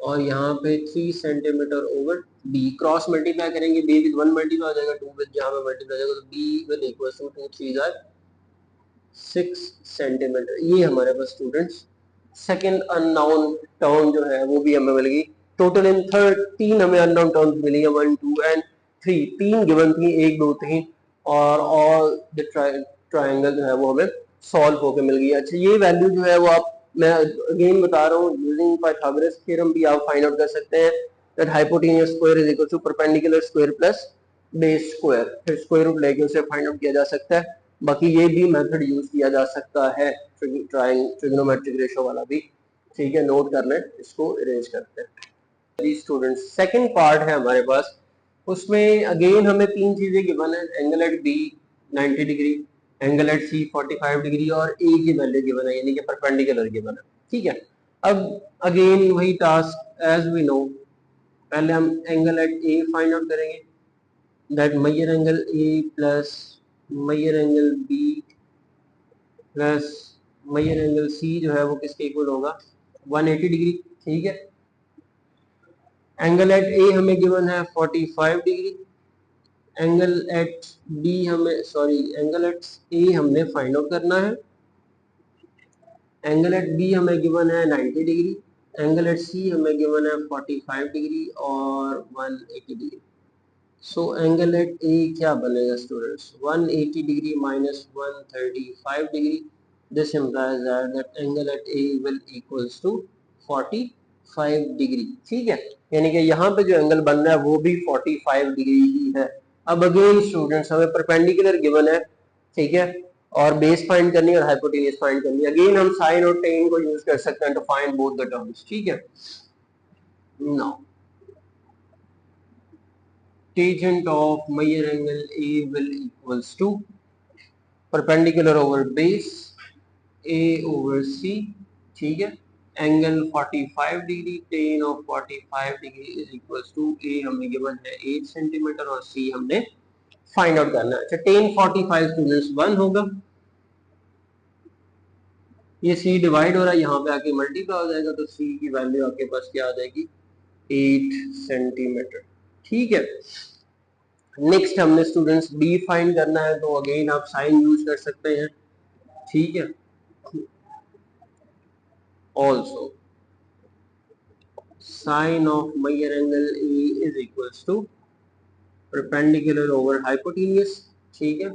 और यहाँ पे 3 centimetre over B, cross multiply करेंगे, बी विद 1 मल्टीप्लाई हो जाएगा, 2 विद जहाँ पे मल्टीप्लाई हो जाएगा, तो B will equal to 2 3 6 centimetre. ये हमारे पास स्टूडेंट्स सेकंड अननोन टर्म जो है वो भी हमें मिल गई। टोटल इन थर्ड 3 हमें अननोन टर्म्स मिली है, 1 2 एंड 3, 3 गिवन थी, 1 2 3, और ऑल द ट्रायंगल जो है वो हमें सॉल्व होकर मिल गई। अच्छा, ये वैल्यू जो है वो आप, मैं अगेन बता रहा हूँ, यूजिंग पाइथागोरस थ्योरम भी आप फाइंड आउट कर सकते हैं that hypotenuse square is equal to perpendicular square plus base square, फिर स्क्वायर रूट लेके उसे फाइंड आउट किया जा सकता है। बाकी ये भी मेथड यूज किया जा सकता है, ट्रिग्नोमेट्रिक रेशो वाला भी, ठीक है, नोट कर लें, इसको अरेंज करते हैं। स्टूडेंट्स सेकंड पार्ट है हमारे पास, उसमें अगेन हमें तीन चीजें गिवन है, angle at B 90 degree, angle at C 45 degree और ए की वैल्यू गिवन है, यानी कि परपेंडिकुलर गिवन है, ठीक है। अब अगेन वही टास्क एज वी नो, पहले हम angle at A find out करेंगे, that measure angle A plus measure angle B plus measure angle C जो है वो किसके इक्वल होगा, 180 डिग्री, ठीक है। एंगल एट ए हमें गिवन है 45 डिग्री, एंगल एट बी हमें, सॉरी, एंगल एट ए हमने फाइंड आउट करना है, एंगल एट बी हमें गिवन है 90 डिग्री, एंगल एट सी हमें गिवन है 45 डिग्री और 180 डिग्री। सो एंगल एट ए क्या बनेगा students, 180 degree minus 135 degree, this implies that angle at A will equals to 45 degree, ठीक है। यानी कि यहाँ पे जो एंगल बन रहा है वो भी 45 डिग्री ही है। अब अगेन स्टूडेंट्स हमें परपेंडिकुलर गिवन है, ठीक है, और बेस फाइंड करनी है और हाइपोटेन्यूज फाइंड करनी है। अगेन हम साइन और टेन को यूज कर सकते हैं to find both the terms, ठीक है। Now tangent of major angle A will equals to perpendicular over base A over C, ठीक है। Angle 45 degree, tan of 45 degree is equals to A हमें given है 8 centimetre और C हमने find out करना है। अच्छा, tan 45 स्टूडेंट्स 1 होगा, ये C डिवाइड हो रहा है, यहाँ पे आके मल्टीप्लाई हो जाएगा, तो C की वैल्यू आपके पास क्या आ जाएगी, 8 सेंटीमीटर, ठीक है। नेक्स्ट हमने स्टूडेंट्स बी फाइंड करना है, तो अगेन आप साइन यूज कर सकते हैं, ठीक है। Also sine of major angle A is equals to perpendicular over hypotenuse, ठीक है।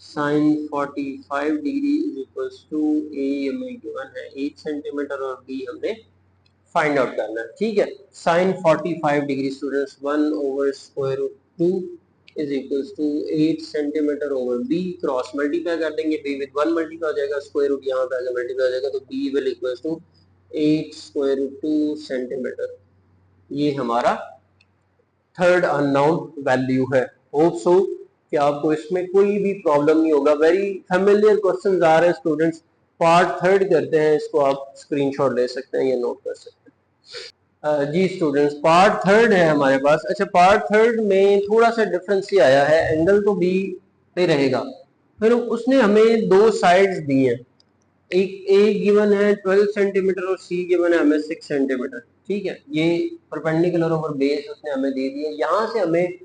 Sine 45 degree is equals to A हमें गिवन है 8 सेंटीमीटर और बी हमने फाइंड आउट करना है, ठीक है। Sine 45 degree students 1 over square root 2 is equals to 8 centimetre over B, cross multiply कर देंगे, बी विद 1 मल्टीप्लाई हो जाएगा, स्क्वायर रूट यहाँ पे आगे मल्टीप्लाई हो जाएगा, तो B will equals to 8 square root 2 centimetre. ये हमारा थर्ड अननोन वैल्यू है। होप सो कि आपको इसमें कोई भी प्रॉब्लम नहीं होगा। वेरी फेमिलियर क्वेश्चंस आ रहे हैं स्टूडेंट्स, पार्ट थर्ड करते हैं, इसको आप स्क्रीनशॉट ले सकते हैं या नोट कर सकते हैं। जी स्टूडेंट्स, पार्ट थर्ड है हमारे पास। अच्छा, पार्ट थर्ड में थोड़ा सा डिफरेंस ये आया है, एंगल तो बी पे रहेगा, फिर उसने हमें दो साइड्स दी हैं, एक ए गिवन है 12 सेंटीमीटर और सी गिवन है हमें 6 सेंटीमीटर, ठीक है। ये परपेंडिकुलर ओवर बेस उसने हमें दे दी है, यहाँ से हमें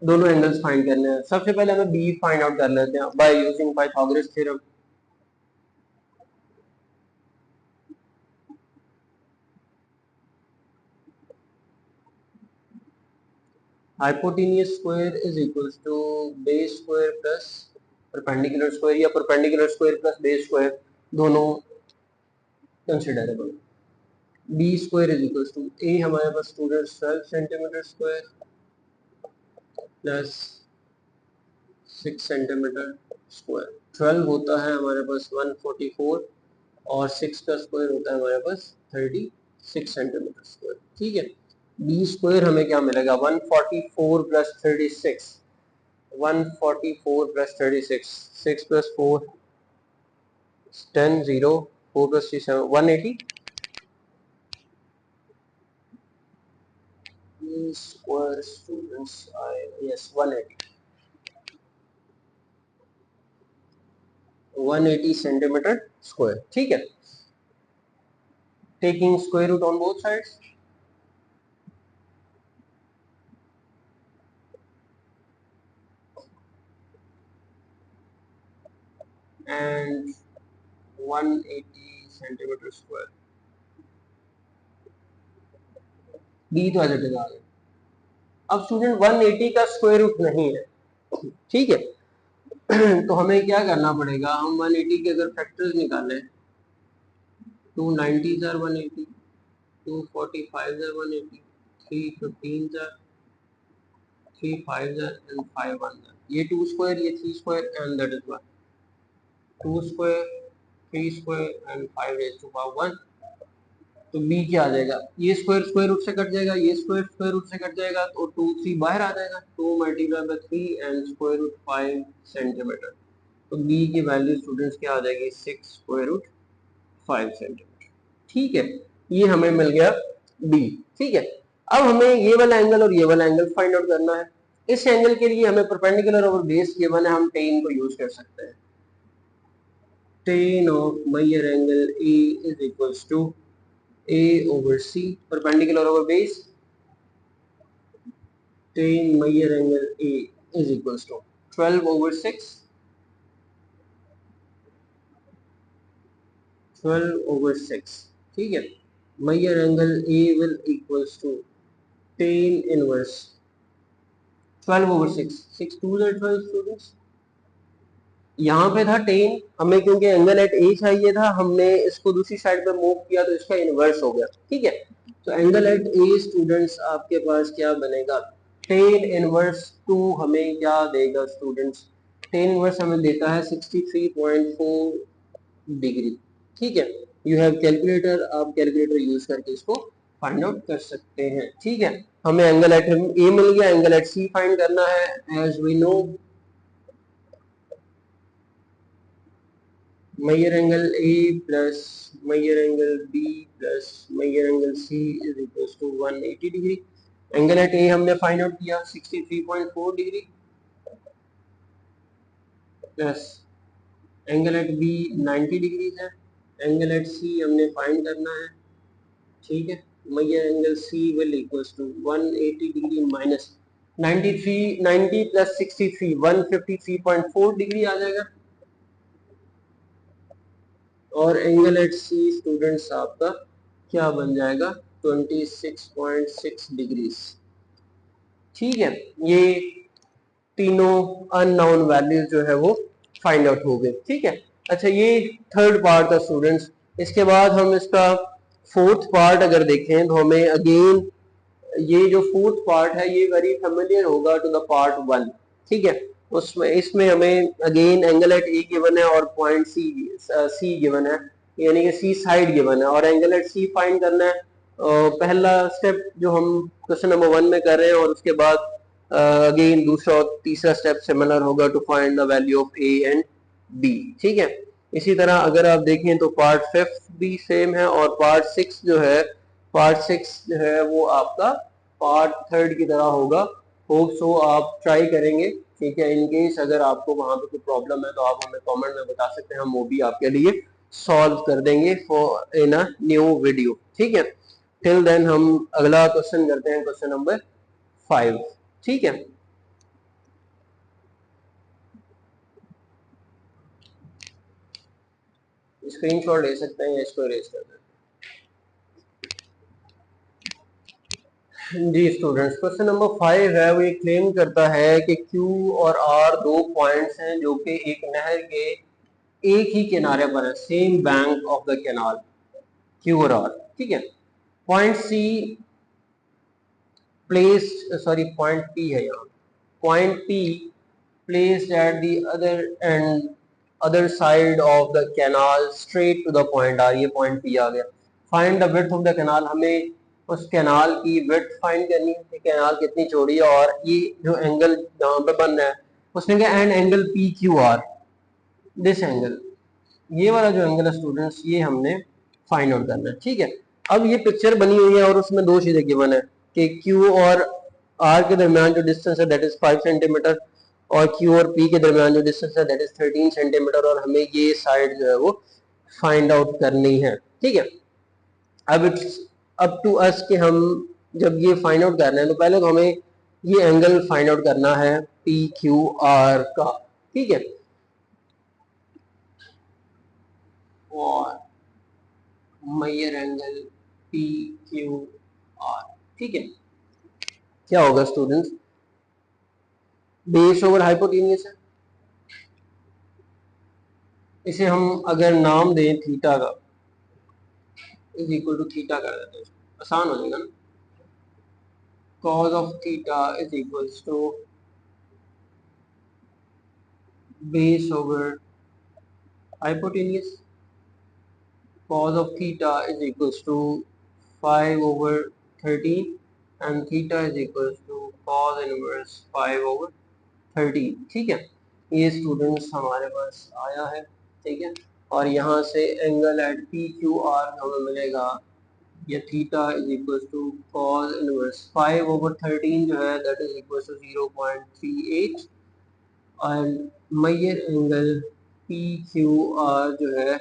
दोनों एंगल्स फाइंड करने हैं। सबसे पहले हमें बी फाइंड आउट कर लेते हैं by using Pythagoras theorem. Hypotenuse square is equals to base square plus perpendicular square, या perpendicular square plus base square, दोनों considerable. B square is equals to A हमारे पास student 12 centimetre square plus 6 centimetre square. 12 होता है हमारे पास 144 और 6 का square होता है हमारे पास 36 सेंटीमीटर स्क्वायर, ठीक है। बी स्क्वायर हमें क्या मिलेगा, 144 plus 36, 144 plus 36, 6 plus 4 10, 0, 4 plus 3 7, 180 square students, yes 180 centimetre square, ठीक है। Taking square root on both sides, and 180 centimetre square. B तो एज इट इज आ गया। अब स्टूडेंट 180 का स्क्वायर रूट नहीं है, ठीक है। तो हमें क्या करना पड़ेगा, हम 180 के अगर फैक्टर्स निकालें, 290 are 180, 245 are 180, 315 are, 3 5 are and 5 1 are। ये 2 स्क्वायर, ये 3 square and that is 1। 2 square, 3 square and 5 raised to power 1। तो b क्या आ जाएगा, ये स्क्वायर स्क्वायर रूट से कट जाएगा, ये स्क्वायर स्क्वायर रूट से कट जाएगा, तो 2 3 बाहर आ जाएगा, 2 multiply by 3 and square root 5 centimetre. तो b की वैल्यू स्टूडेंट्स क्या आ जाएगी, 6 स्क्वायर रूट 5 सेंटीमीटर। ठीक है, ये हमें मिल गया b। ठीक है, अब हमें ये वाला एंगल और ये वाला एंगल फाइंड आउट करना है। इस एंगल के लिए हमें परपेंडिकुलर ओवर बेस गिवन है, हम टेन को यूज कर सकते हैं। tan of Meyer angle A is equals to A over C, perpendicular over base, tan Meyer angle A is equals to 12 over 6, 12 over 6। ठीक है, Meyer angle A will equals to tan inverse 12 over 6, 6 2 are 12 students। यहाँ पे था ten, हमें क्योंकि angle at ए चाहिए था, हमने इसको दूसरी साइड पे मूव किया तो इसका इनवर्स हो गया। ठीक है, तो एंगल एट ए स्टूडेंट्स आपके पास क्या बनेगा, टेन इनवर्स 2 हमें क्या देगा स्टूडेंट्स, टेन इनवर्स हमें देता है 63.4 डिग्री। ठीक है, यू हैव कैलकुलेटर, आप कैलकुलेटर यूज करके इसको फाइंड आउट कर सकते हैं। ठीक है, हमें एंगल एट ए मिल गया, एंगल एट सी फाइंड करना है। As we know Meyer angle A plus Meyer angle B plus Meyer angle C is equals to 180 degree. Angle at A हमने फाइंड आउट किया 63.4 degree plus angle at B 90 degree है। Angle at C हमने find करना है। ठीक है, Meyer angle C will equals to 180 degree minus 90 plus 63 153.4 degree आ जाएगा। और एंगल एट सी स्टूडेंट्स आपका क्या बन जाएगा, 26.6 डिग्रीज। ठीक है, ये तीनों अननोन वैल्यूज जो है वो फाइंड आउट हो गए। ठीक है, अच्छा ये थर्ड पार्ट था स्टूडेंट्स। इसके बाद हम इसका फोर्थ पार्ट अगर देखें तो हमें अगेन ये जो फोर्थ पार्ट है ये वेरी फेमिलियर होगा टू द पार्ट 1। ठीक है, उसमें इसमें हमें again angle at A given है और पॉइंट सी गिवन है, यानी कि सी साइड गिवन है और एंगल एट सी फाइंड करना है। पहला स्टेप जो हम क्वेश्चन नंबर 1 में कर रहे हैं, और उसके बाद अगेन दूसरा और तीसरा स्टेप सिमिलर होगा to find the value of A and B. ठीक है, इसी तरह अगर आप देखें तो पार्ट 5 भी सेम है और पार्ट 6 जो है, पार्ट 6 जो है वो आपका पार्ट 3 की तरह होगा। होप सो आप ट्राई करेंगे। ठीक है, इन केस अगर आपको वहां पे कोई प्रॉब्लम है तो आप हमें कमेंट में बता सकते हैं, हम वो भी आपके लिए सॉल्व कर देंगे for in a new video. ठीक है, टिल देन हम अगला क्वेश्चन करते हैं, क्वेश्चन नंबर 5। ठीक है, स्क्रीनशॉट ले सकते हैं या इसको इरेज कर दें। जी स्टूडेंट्स, क्वेश्चन नंबर 5 है, वो ये क्लेम करता है कि Q और R दो पॉइंट्स हैं जो कि एक नहर के एक ही किनारे पर है, same bank of the canal, Q और R। ठीक है, point C placed, sorry point P है यहाँ, point P placed at the other side of the canal straight to the point R। ये पॉइंट P आ गया। Find the width of the canal, हमें उस कैनाल की विड्थ फाइंड करनी है, कैनाल कितनी चौड़ी है, और ये जो एंगल यहाँ पे बन रहा है उसने क्या, and angle PQR, this angle, ये वाला जो एंगल है स्टूडेंट्स ये हमने फाइंड आउट करना है। ठीक है, अब ये पिक्चर बनी हुई है और उसमें दो चीजें गिवन है कि Q और R के दरमियान जो डिस्टेंस है दैट इज 5 सेंटीमीटर, और Q और P के दरमियान जो डिस्टेंस है दैट इज 13 सेंटीमीटर, और हमें ये साइड जो है वो फाइंड आउट करनी है। ठीक है, अब इट्स अप टू अस कि हम जब ये फाइंड आउट कर रहे हैं तो पहले तो हमें ये एंगल फाइंड आउट करना है PQR का। ठीक है, और measure angle P Q R. ठीक है, क्या होगा स्टूडेंट्स, बेस ओवर हाइपोटेन्यूस है, इसे हम अगर नाम दें थीटा का, इज इक्वल टू थीटा कर देते हैं, आसान हो जाएगा ना। cos of theta is equals to base over hypotenuse. Cos of theta is equals to 5 over 13 and theta is equals to cos inverse 5 over 13। ठीक है, ये स्टूडेंट्स हमारे पास आया है। ठीक है, और यहाँ से angle at P Q R हमें मिलेगा, ये theta is equal to cos inverse 5 over 13 जो है that is equal to 0.38 and measure angle P Q R जो है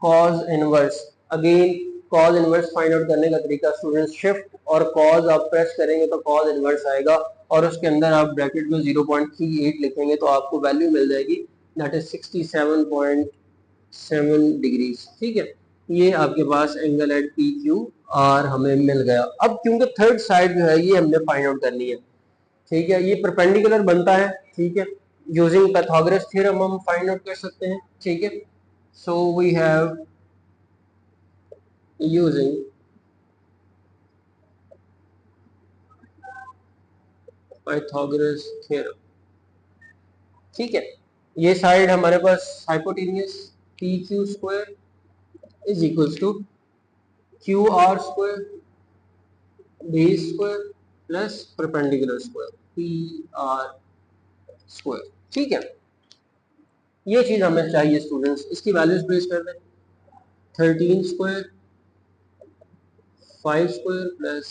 cos inverse. Again cos inverse find out करने का तरीका स्टूडेंट, शिफ्ट और cos आप प्रेस करेंगे तो cos इनवर्स आएगा और उसके अंदर आप ब्रैकेट में 0.38 लिखेंगे तो आपको वैल्यू मिल जाएगी दैट इज 67.7 डिग्रीज। ठीक है, ये आपके पास angle at P Q R हमें मिल गया। अब क्योंकि थर्ड साइड जो है ये हमने फाइंड आउट करनी है। ठीक है, ये परपेंडिकुलर बनता है। ठीक है, यूजिंग पाइथागोरस थ्योरम हम फाइंड आउट कर सकते हैं। ठीक है, so we have using Pythagoras theorem. ठीक है, ये साइड हमारे पास hypotenuse P Q square is equals to Q R square base square plus perpendicular square P R square. ठीक है, ये चीज हमें चाहिए स्टूडेंट्स, इसकी वैल्यूज प्लेस कर दें। 13 square 5 square plus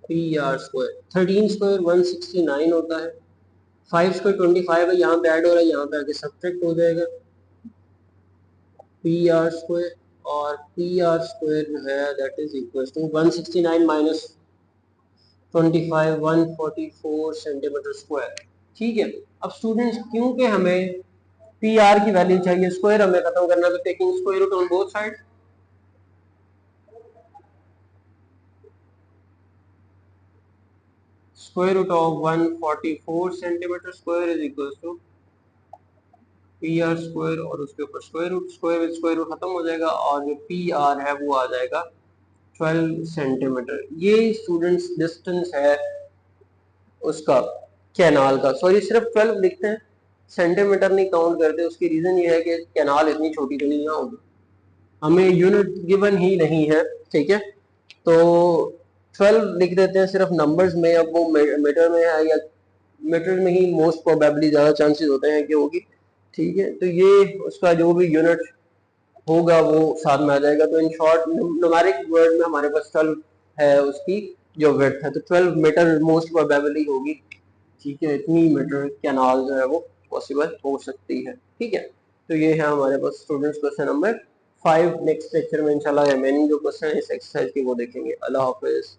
P R square. 13 square 169 होता है, 5 स्क्वायर 25 है, यहाँ पे ऐड हो रहा है, यहाँ पे आके सब्ट्रैक्ट हो जाएगा पी आर स्क्वायर, और पी आर स्क्वायर जो है that is equal to 169 minus 25 144 centimetre square. ठीक है, अब स्टूडेंट्स क्योंकि हमें पी आर की वैल्यू चाहिए, स्क्वायर हमें खत्म करना, तो taking square root on both side, square root of 144 centimetre square is equal to P R square और उसके ऊपर स्क्वायर रूट, स्क्वायर रूट खत्म हो जाएगा और जो पी आर है वो आ जाएगा 12 सेंटीमीटर। ये स्टूडेंट्स डिस्टेंस है उसका कैनाल का, सॉरी सिर्फ 12 लिखते हैं, सेंटीमीटर नहीं काउंट करते। उसकी रीजन ये है कि कैनाल इतनी छोटी तो नहीं होगी, हमें यूनिट गिवन ही नहीं है। ठीक है, तो 12 लिख देते हैं सिर्फ नंबर्स में, अब वो मीटर में है या मीटर में ही मोस्ट प्रोबेबली ज्यादा चांसेस होते हैं कि होगी। ठीक है, तो ये उसका जो भी यूनिट होगा वो साथ में आ जाएगा। तो इन शॉर्ट न्यूमेरिक वर्ड में हमारे पास 12 है उसकी जो विड्थ है, तो 12 मीटर मोस्ट प्रोबेबली होगी। ठीक है, इतनी मीटर कैनाल जो है वो पॉसिबल हो सकती है। ठीक है, तो ये है हमारे पास students question number 5। Next lecture में इंशाल्लाह रिमेनिंग जो क्वेश्चन है इस एक्सरसाइज की वो देखेंगे। अल्लाह हाफिज।